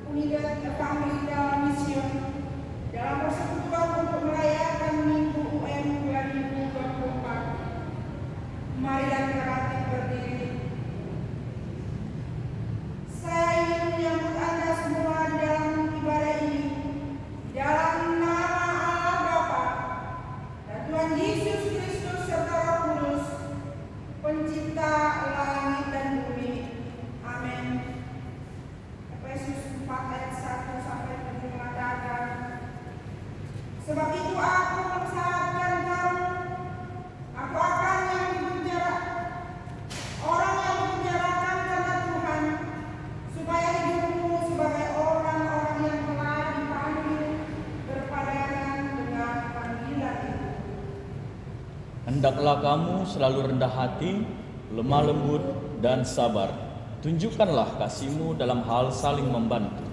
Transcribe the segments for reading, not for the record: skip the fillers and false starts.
Unidad Evangelical Mission dalam persekutuan untuk merayakan Minggu UN 2024. Marilah kita bangkit berdiri. Saya ingin menyambut Anda semua di dalam ibadah ini, di dalam nama Allah Bapa dan Tuhan Yesus Kristus serta Roh Kudus, Pencipta langit dan bumi. Amin. Efesus 4 ayat 1 sampai 7 mengatakan, sebab itu aku mensarankan kamu, aku akan yang dipenjara, orang yang dipenjarakan karena Tuhan, supaya hidupmu sebagai orang-orang yang telah dipanggil berpadanan dengan panggilan itu. Hendaklah kamu selalu rendah hati, lemah lembut, dan sabar. Tunjukkanlah kasihmu dalam hal saling membantu.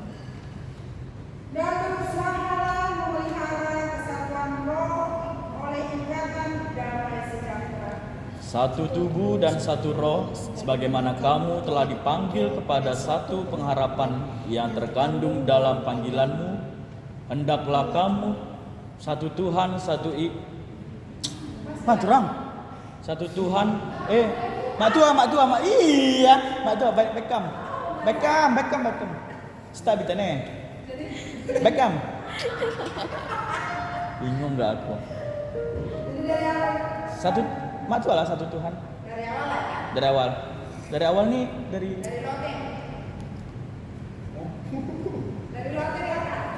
Dan berusahalah memelihara kesatuan roh oleh ikatan damai sejahtera. Satu tubuh dan satu roh, sebagaimana kamu telah dipanggil kepada satu pengharapan yang terkandung dalam panggilanmu. Hendaklah kamu satu Tuhan, satu satu Tuhan. Mak tua, iya, mak tua, Beckham. Stop itu nih. Beckham. Bingung nggak aku? Jadi dari awal. Satu, mak tua lah satu Tuhan. Dari awal lah ya? Dari awal nih, dari Lotte. Dari Lotte dia kan?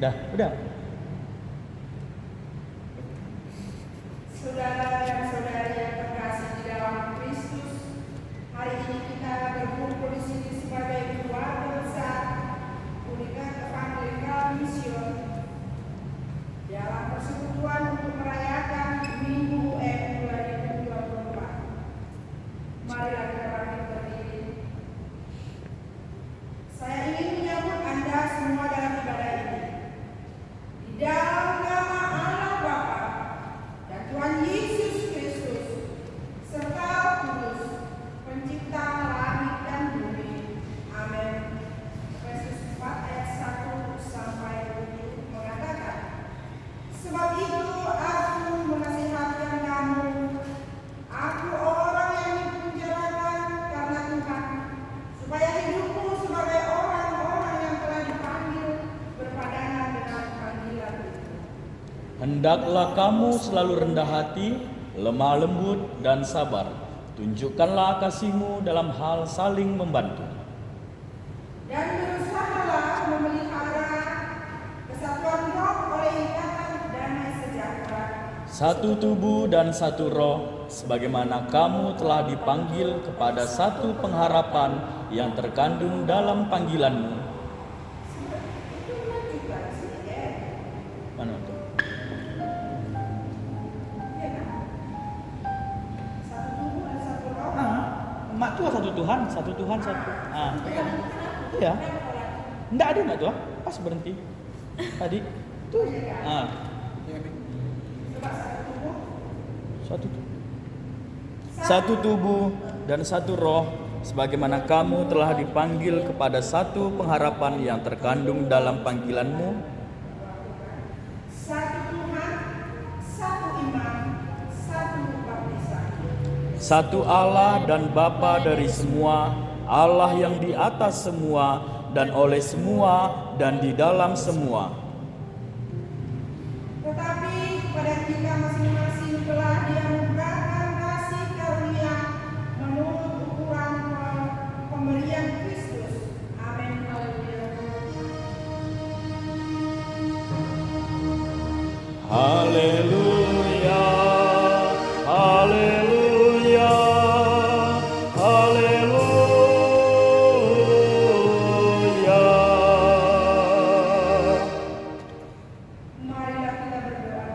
udah. Saudara dan saudari yang terkasih di dalam Kristus, hari ini kita berkumpul di sini sebagai keluarga besar Unidad Evangelical Mission dalam persekutuan untuk merayakan Minggu UN 2024. Marilah kita bangkit berdiri. Saya ingin menyambut Anda semua dalam ibadah ini. Di dalam nama Allah Bapa dan Tuhan Yesus Kristus serta Roh Kudus, Pencipta langit dan bumi. Amin. Efesus 4 ayat 1 sampai 7 mengatakan, sebab itu aku menasihatkan kamu, aku orang yang dipenjarakan karena Tuhan, supaya hidupmu sebagai orang-orang yang telah dipanggil berpadanan dengan panggilan itu. Hendaklah kamu selalu rendah hati, lemah lembut, dan sabar. Tunjukkanlah kasihmu dalam hal saling membantu. Dan berusahalah memelihara kesatuan roh oleh ikatan damai sejahtera. Satu tubuh dan satu roh, sebagaimana kamu telah dipanggil kepada satu pengharapan yang terkandung dalam panggilanmu. Mana tuh? Satu tubuh dan satu roh. Mak tua satu Tuhan, satu. Iya. Enggak ada mak tua, pas berhenti. Tadi. Tuh. Satu tubuh dan satu roh, sebagaimana kamu telah dipanggil kepada satu pengharapan yang terkandung dalam panggilanmu. Satu Tuhan, satu iman, satu baptisan. Satu Allah dan Bapa dari semua, Allah yang di atas semua dan oleh semua dan di dalam semua. Tetapi kepada kita masing-masing telah dianugerahkan kasih karunia menurut ukuran pemberian Kristus. Amin. Haleluya, haleluya, haleluya. Marilah kita berdoa.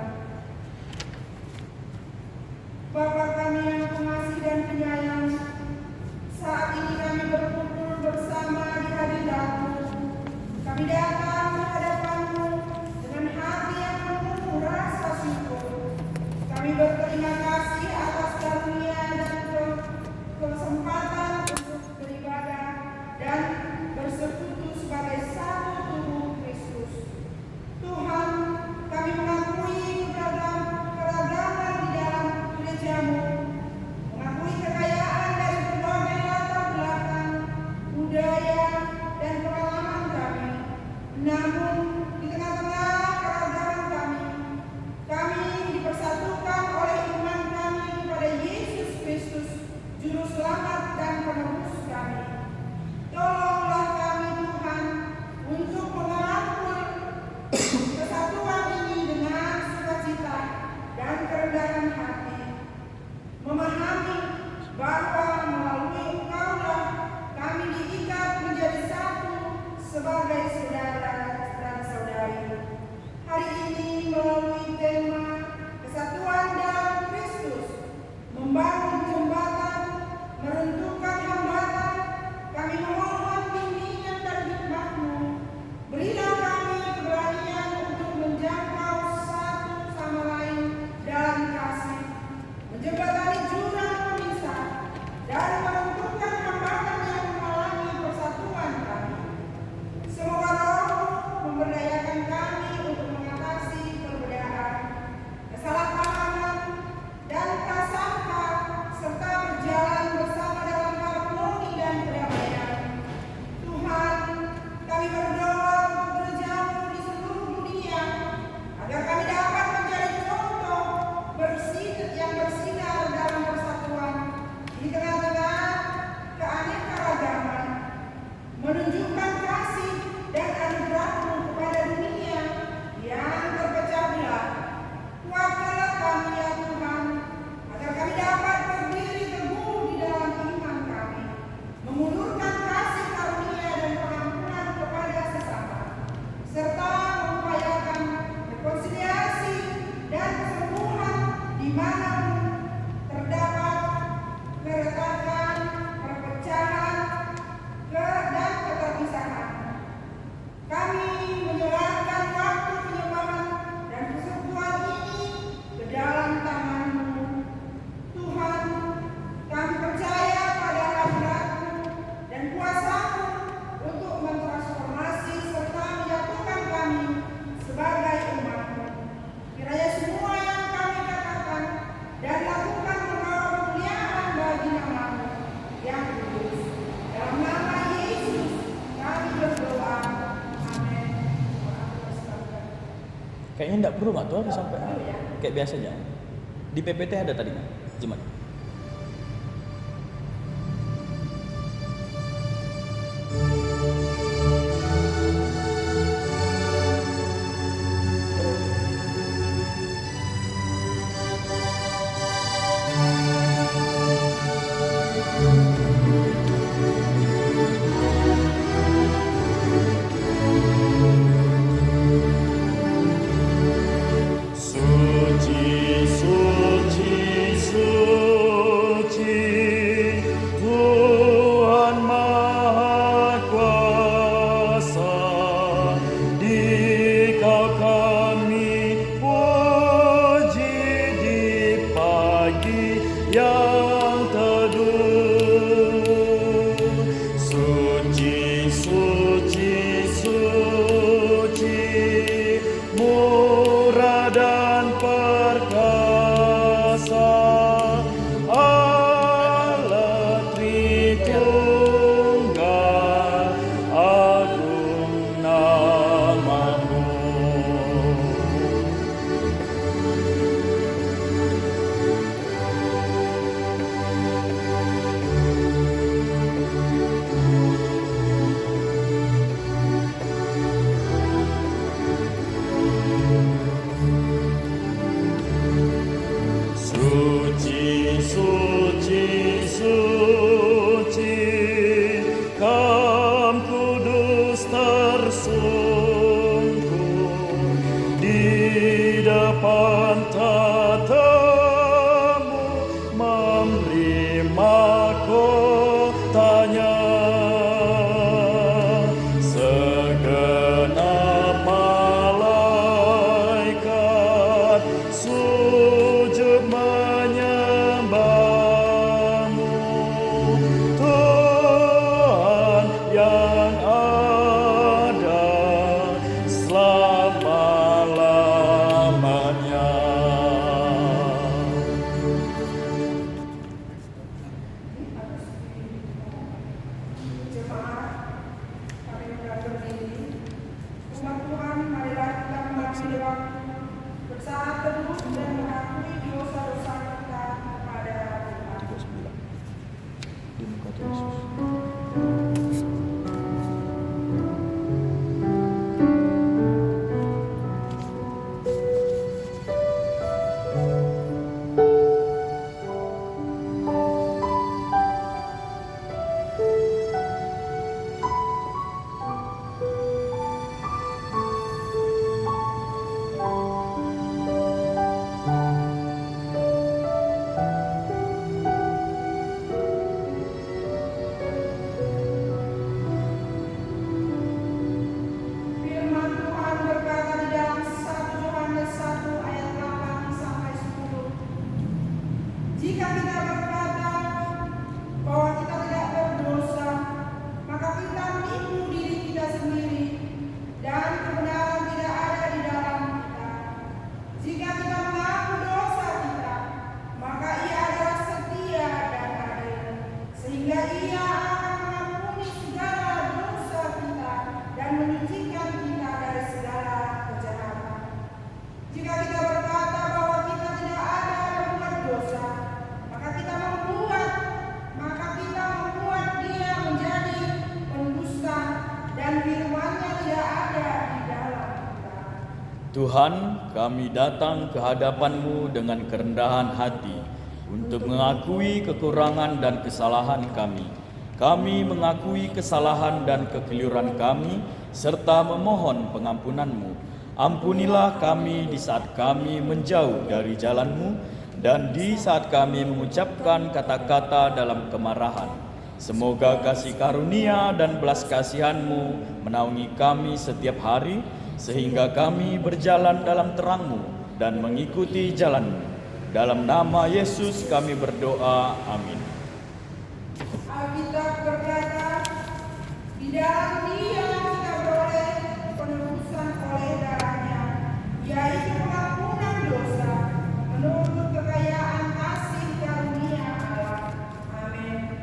Bapa kami yang pengasih dan penyayang, saat ini kami berkumpul bersama di hadirat-Mu. Kami datang di hadapan-Mu dengan hati yang penuh rasa syukur. Kayaknya enggak perlu nggak tuh harus sampai kayak biasa aja. Di PPT ada tadi kan, Jumat. Suci, suci, suci, Tuhan Maha Kuasa, Dikau kami puji di pagi yang teduh. Suci, suci, suci, murah dan perkasa, Allah Tritunggal, agung namamu. Suci, suci, suci, Kam kudus tersungkur di depan tatamu, memberi mahkotanya. Segenap malaikat sujud menyembahmu, Tuhan yang ada selama-lamanya. Jemaat, kami sudah berdiri. Umat Tuhan, marilah kita mengambil waktu bersaat teduh dan mengakui dosa-dosa kita kepada Tuhan. 39 di muka Tuhan Yesus. Firman Tuhan berkata di dalam 1 Yohanes 1 ayat 8 sampai 10. Jika kita berkata bahwa kita tidak berdosa, maka kita menipu diri kita sendiri dan kebenaran tidak ada di dalam kita. Jika kita mengaku dosa kita, maka Ia adalah setia dan adil, sehingga Ia akan mengampuni segala dosa kita dan menyucikan kita dari segala kejahatan. Jika kita berkata bahwa kita tidak ada berbuat dosa, maka kita membuat Dia menjadi pendusta dan firman-Nya tidak ada di dalam kita. Tuhan, kami datang ke hadapan-Mu dengan kerendahan hati untuk mengakui kekurangan dan kesalahan kami. Kami mengakui kesalahan dan kekeliruan kami serta memohon pengampunan-Mu. Ampunilah kami di saat kami menjauh dari jalan-Mu dan di saat kami mengucapkan kata-kata dalam kemarahan. Semoga kasih karunia dan belas kasihan-Mu menaungi kami setiap hari, sehingga kami berjalan dalam terang-Mu dan mengikuti jalan-Mu. Dalam nama Yesus kami berdoa, amin. Alkitab berkata, di dalam Dia kita beroleh penebusan oleh darah-Nya, yaitu pengampunan dosa, menurut kekayaan kasih karunia Allah. Amin.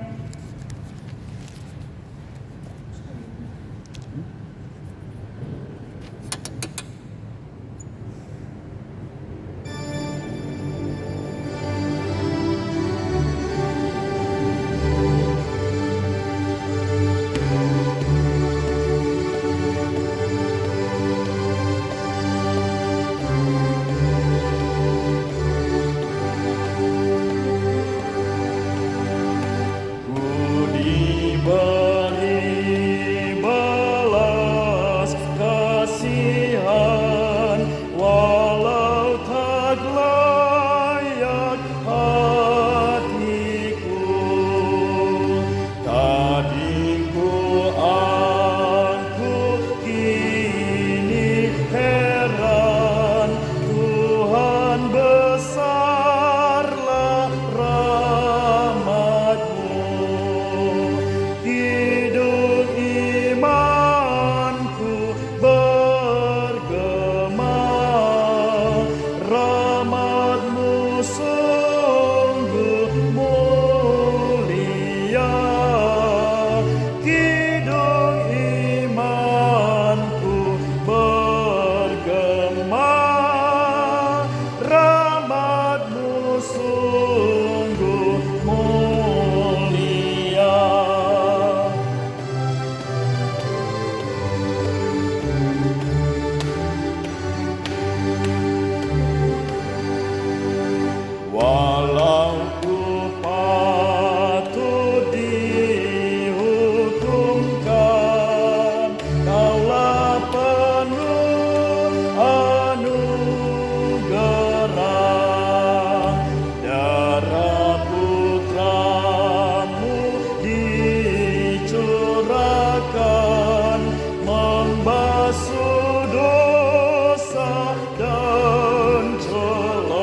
akan membasuh dosa dan celah.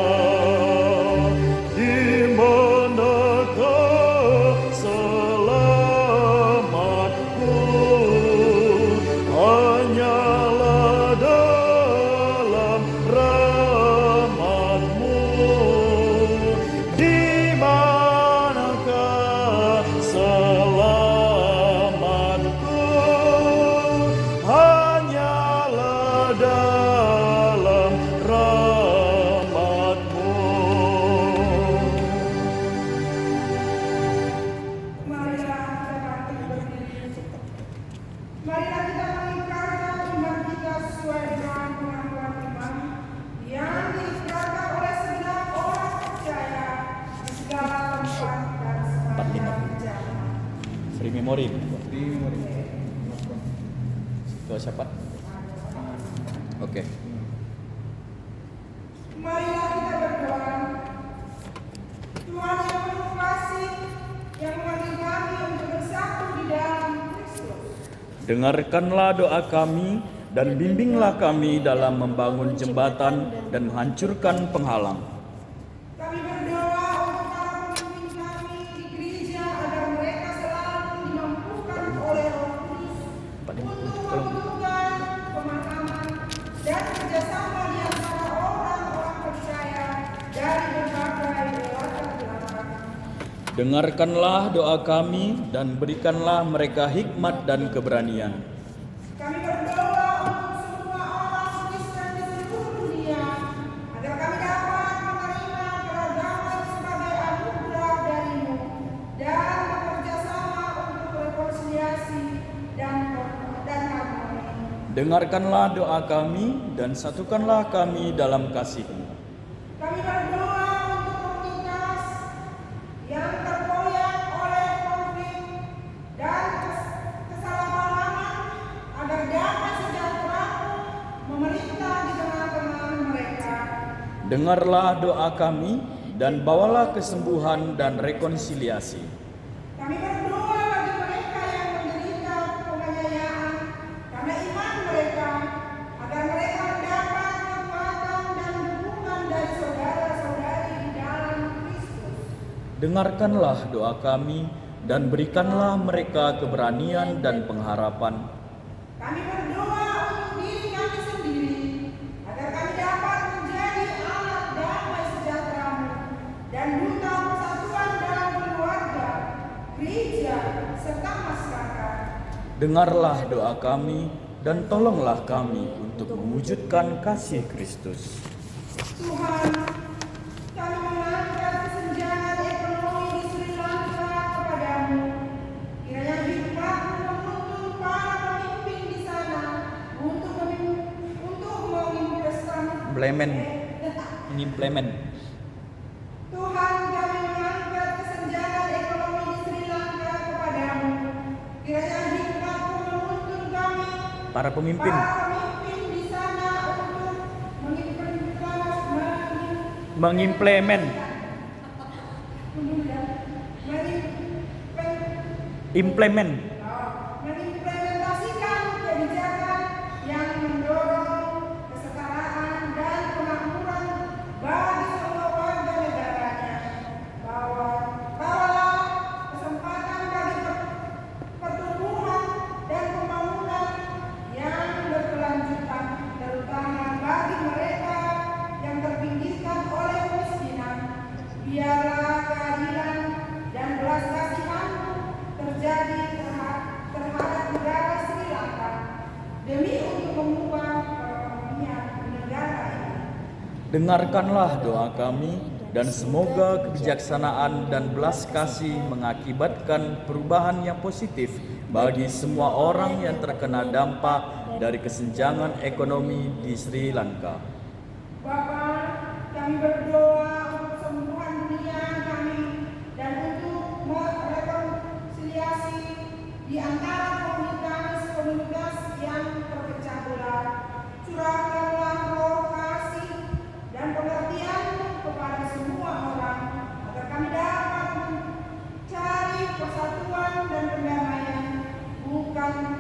Di manakah selamatku? Hanyalah dalam rahmat-Mu. Di manakah selamatku? Hanyalah dalam rahmat-Mu. Marilah kita bangkit berdiri. Marilah kita mengikrarkan iman kita sesuai dengan pengakuan iman yang diikrarkan oleh segenap orang percaya di segala tempat dan sepanjang zaman. Sri Memori. Ke siapa? Oke. Marilah kita berdoa. Tuhan yang penuh kasih, yang memanggil kami untuk bersatu di dalam Kristus. Dengarkanlah doa kami dan bimbinglah kami dalam membangun jembatan dan menghancurkan penghalang. Kami berdoa untuk para pemimpin kami di gereja agar mereka selalu dimampukan oleh Roh Kudus untuk membutuhkan pemahaman dan kerjasama di antara orang-orang percaya dari berbagai latar belakang. Dengarkanlah doa kami dan berikanlah mereka hikmat dan keberanian. Kami berdoa untuk semua orang Kristen di seluruh dunia agar kami dapat menerima keragaman sebagai anugerah dari-Mu dan bekerja sama untuk rekonsiliasi dan harmoni. Dengarkanlah doa kami dan satukanlah kami dalam kasih-Mu. Kami berdoa untuk komunitas yang tergoyah oleh konflik dan kesalahpahaman agar damai sejahtera-Mu memerintah di tengah-tengah mereka. Dengarlah doa kami dan bawalah kesembuhan dan rekonsiliasi. Kami berdoa bagi mereka yang menderita penganiayaan karena iman mereka, agar mereka mendapat kekuatan dan dukungan dari saudara-saudari di dalam Kristus. Dengarkanlah doa kami dan berikanlah mereka keberanian dan pengharapan. Kami berdoa untuk diri kami sendiri, agar kami dapat menjadi alat damai sejahtera-Mu dan duta persatuan dalam keluarga, gereja, serta masyarakat. Dengarlah doa kami dan tolonglah kami untuk mewujudkan kasih Kristus. Tuhan, kami mengangkat kesenjangan ekonomi di Sri Lanka kepadamu. Kiranya hikmat-Mu menuntun para pemimpin di sana untuk mengimplement. Tuhan, kami mengangkat kesenjangan ekonomi di Sri Lanka kepadamu. Kiranya hikmat-Mu menuntun kami Para pemimpin di sana untuk mengimplement mengimplementasikan kebijakan yang mendorong kesetaraan dan kemakmuran bagi semua warga negaranya. Bawalah kesempatan bagi pertumbuhan dan pembangunan yang berkelanjutan, terutama bagi mereka yang terpinggirkan oleh kemiskinan. Biarlah keadilan dan belas kasihan-Mu terjadi terhadap negara Sri Lanka demi untuk mengubah perekonomian negara ini. Dengarkanlah doa kami dan semoga kebijaksanaan dan belas kasih mengakibatkan perubahan yang positif bagi semua orang yang terkena dampak dari kesenjangan ekonomi di Sri Lanka. Bapa, kami berdoa untuk kesembuhan dunia kami dan untuk rekonsiliasi di antara komunitas yang terpecah belah. Curahkanlah roh kasih dan pengertian-Mu kepada semua orang, agar kami dapat mencari persatuan dan perdamaian, bukan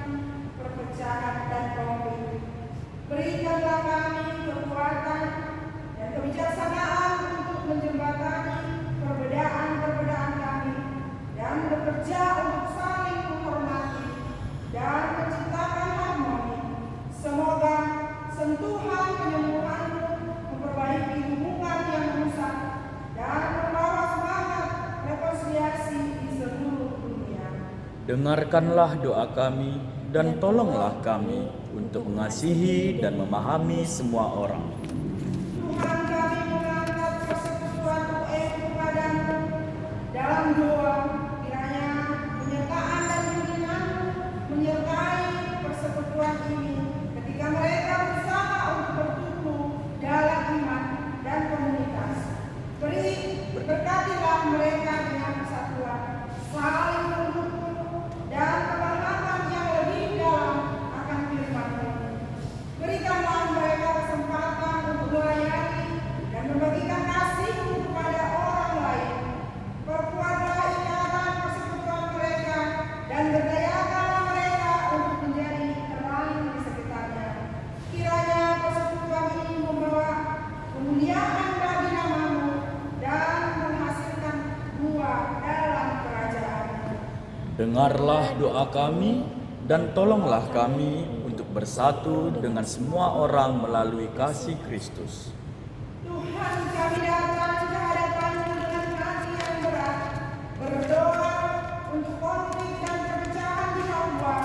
Dengarkanlah doa kami dan tolonglah kami untuk mengasihi dan memahami semua orang. Tuhan, kami mengangkat persekutuan UE kepadamu dalam doa, kiranya penyertaan dan bimbingan-Mu menyertai persekutuan ini ketika mereka berusaha untuk bertumbuh dalam iman dan komunitas. Berkatilah mereka dengan persatuan, saling mendukung dan pemahaman yang lebih dalam akan firman-Mu. Berikanlah mereka kesempatan untuk melayani dan membagikan kasih-Mu kepada orang lain. Perkuatlah ikatan persekutuan mereka dan berdayakanlah mereka untuk menjadi terang di sekitarnya. Kiranya persekutuan ini membawa kemuliaan bagi nama-Mu dan menghasilkan buah dalam kerajaan-Mu. Dengarlah doa kami dan tolonglah kami untuk bersatu dengan semua orang melalui kasih Kristus. Tuhan, kami datang ke hadapan-Mu dengan hati yang berat, berdoa untuk konflik dan perpecahan di Papua,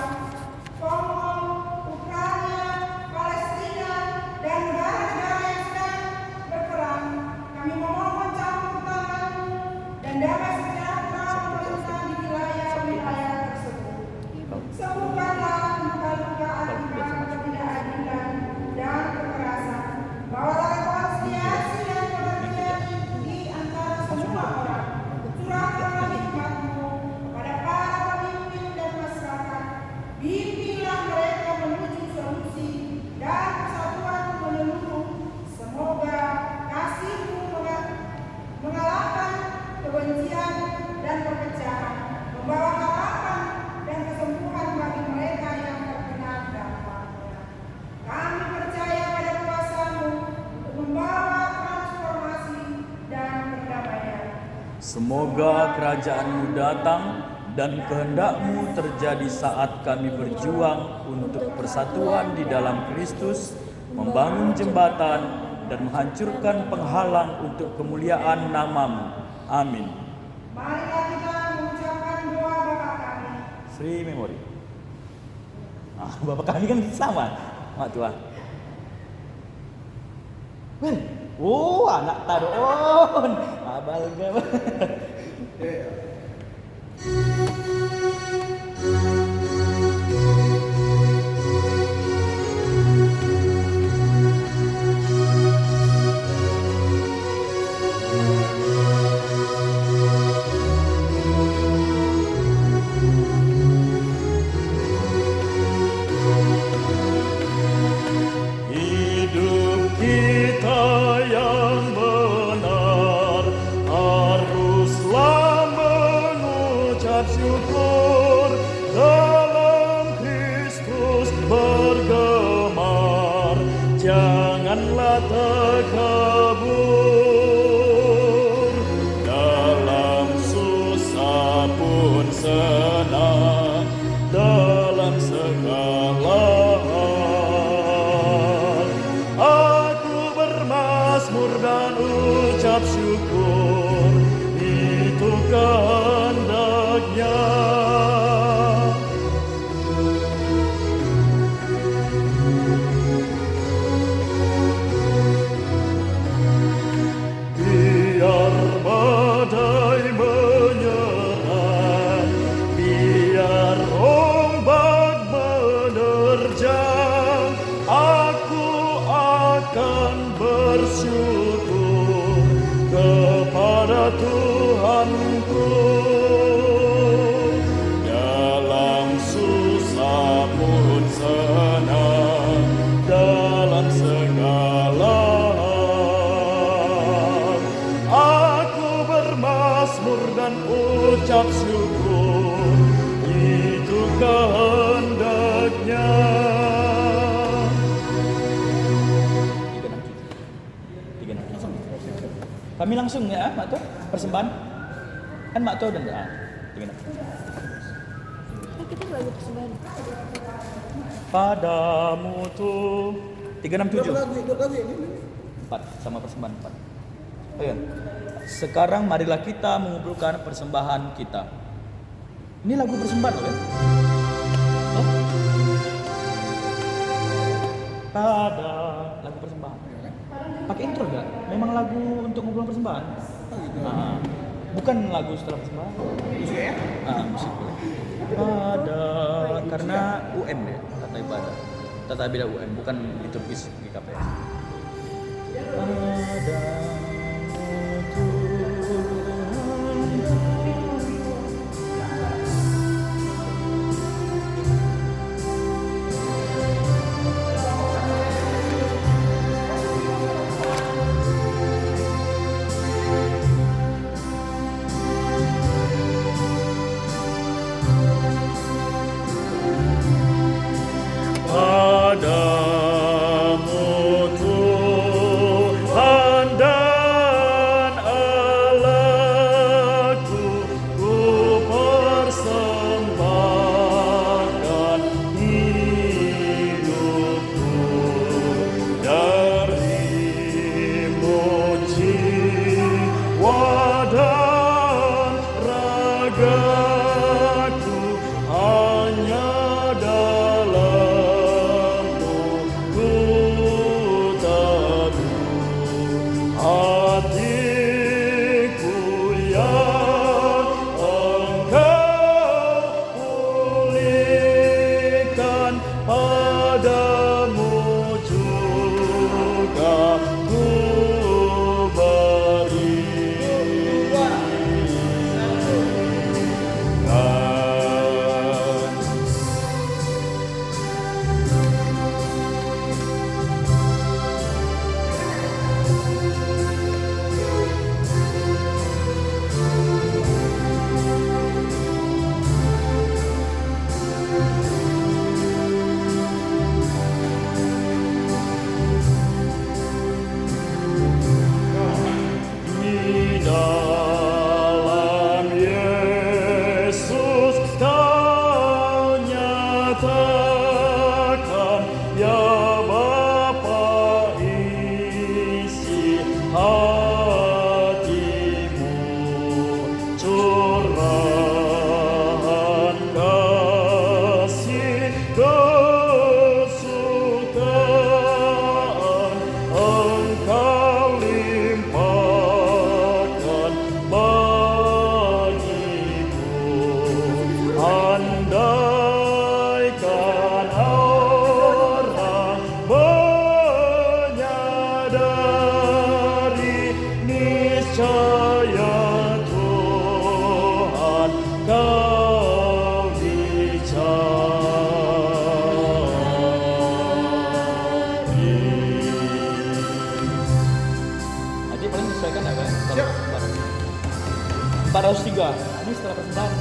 Kongo, Ukraina, Palestina, dan negara-negara yang sedang berperang. Kami memohon campur tangan-Mu dan damai sejahtera memerintah di wilayah-wilayah tersebut. Sembuhkanlah luka-luka akibat ketidakadilan dan kekerasan. Bawalah rekonsiliasi dan pengertian di antara semua orang. Curahkanlah hikmat-Mu kepada para pemimpin dan masyarakat. Bimbinglah mereka menuju solusi dan persatuan menyeluruh. Semoga kasih-Mu mengalahkan kebencian dan perpecahan, membawa harapan dan kesembuhan bagi mereka yang terkena dampaknya. Kami percaya pada kuasa-Mu untuk membawa transformasi dan perdamaian. Semoga kerajaan-Mu datang dan kehendak-Mu terjadi saat kami berjuang untuk persatuan di dalam Kristus, membangun jembatan dan menghancurkan penghalang untuk kemuliaan nama-Mu. Amin. Marilah kita mengucapkan doa Bapa kami. Sri Memori. Bapak kami kan sama, Mak Tua. Oh, anak taruh. Abal gak? Hidup kita yang benar haruslah mengucap syukur, dalam Kristus bergemar, janganlah takabur, dalam susah pun senang, dalam segala hal aku bermazmur dan ucap syukur, itu kehendak-Nya. Biar badai menyerang, biar ombak menerjang, aku akan bersyukur kepada Tuhanku. Dalam susah pun senang, dalam segala hal aku bermazmur dan ucap syukur, itu kehendak-Nya. 367. Kami langsung ya, Mak Tua, persembahan. Kan Mak Tua udah doa. 367. Kita lagu persembahan. Padamu tuh 367. Lagu 4 sama persembahan 4. Oh iya. Sekarang marilah kita mengumpulkan persembahan kita. Ini lagu persembahan loh ya. Oh. Pada lagu persembahan. Pakai intro enggak? Memang lagu untuk ngobrol persembahan. Bukan lagu setelah persembahan. Musik ya? Musik. Pada karena UM deh, kata ibadah. Tata beda UM, bukan liturgis GKPS. Pada Padamu Tuhan dan Allahku, ku persembahkan hidupku. Darimu jiwa dan ragaku hanya hatiku yang Engkau pulihkan, padamu juga ku berikan. Di dalam Yesus Kau nyatakan, ya Bapa, isi hatimu, curahan kasih kesukaan Engkau limpahkan bagiku. Andaikan orang menyadari, niscaya Tuhan Kau dicari. Aji paling disesuaikan ya kan? Siap. 403. Ini setelah persembahan.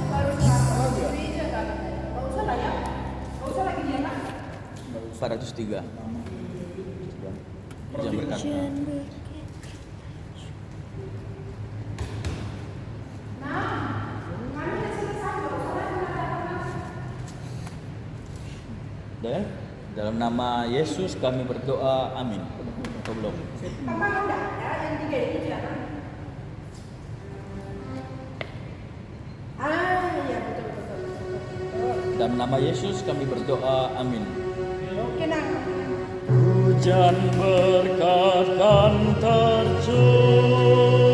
Baru gereja kan? Nggak usah lah ya. Nggak usah lagi dia kan? 403. Jam berkat. Udah ya? Dalam nama Yesus kami berdoa, amin. Atau belum? Apa enggak ya yang tiga ini jangan? Iya betul. Dalam nama Yesus kami berdoa, amin. Oke nah. Hujan berkat kan tercurah.